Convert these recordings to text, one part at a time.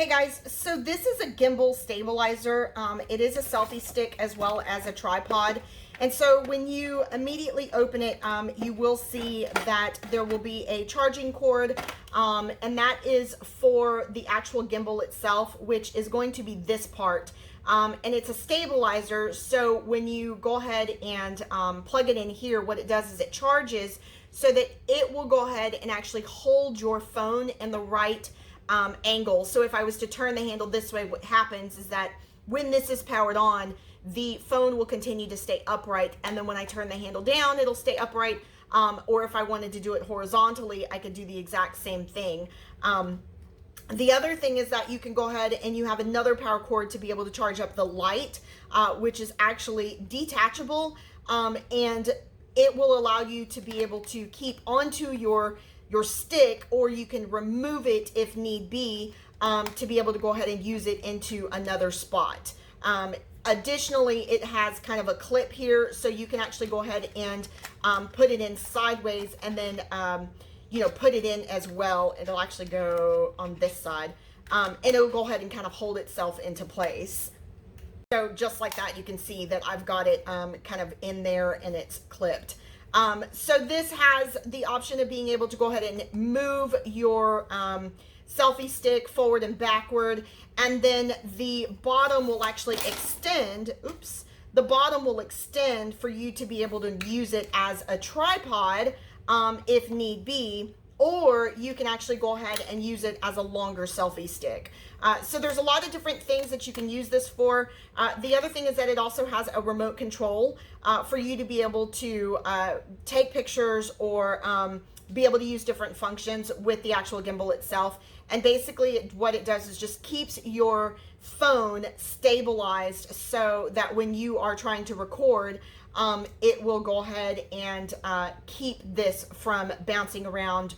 Hey guys, so this is a gimbal stabilizer. It is a selfie stick as well as a tripod. And so when you immediately open it, you will see that there will be a charging cord, and that is for the actual gimbal itself, which is going to be this part. And it's a stabilizer, so when you go ahead and plug it in here, what it does is it charges so that it will go ahead and actually hold your phone in the right angle. So if I was to turn the handle this way, what happens is that when this is powered on, the phone will continue to stay upright, and then when I turn the handle down, it'll stay upright. Or if I wanted to do it horizontally, I could do the exact same thing. The other thing is that you can go ahead and you have another power cord to be able to charge up the light, which is actually detachable, and it will allow you to be able to keep onto your stick, or you can remove it if need be, to be able to go ahead and use it into another spot. Additionally, it has kind of a clip here, so you can actually go ahead and put it in sideways, and then put it in as well. It'll actually go on this side, and it'll go ahead and kind of hold itself into place. So just like that, you can see that I've got it kind of in there and it's clipped. So this has the option of being able to go ahead and move your selfie stick forward and backward, and then the bottom will actually extend. The bottom will extend for you to be able to use it as a tripod if need be, or you can actually go ahead and use it as a longer selfie stick. So there's a lot of different things that you can use this for. The other thing is that it also has a remote control for you to be able to take pictures or be able to use different functions with the actual gimbal itself. And basically what it does is just keeps your phone stabilized so that when you are trying to record, it will go ahead and keep this from bouncing around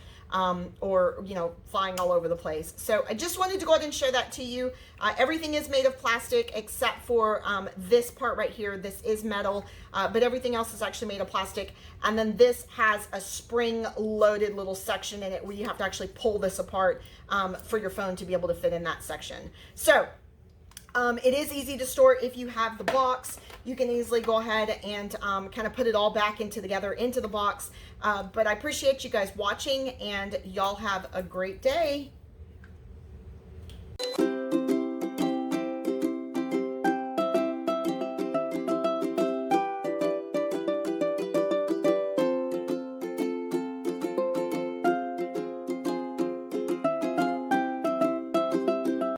or flying all over the place. So I just wanted to go ahead and show that to you. Everything is made of plastic except for this part right here. This is metal, but everything else is actually made of plastic. And then this has a spring loaded little section in it where you have to actually pull this apart for your phone to be able to fit in that section. So it is easy to store if you have the box. You can easily go ahead and kind of put it all back together into the box. But I appreciate you guys watching, and y'all have a great day.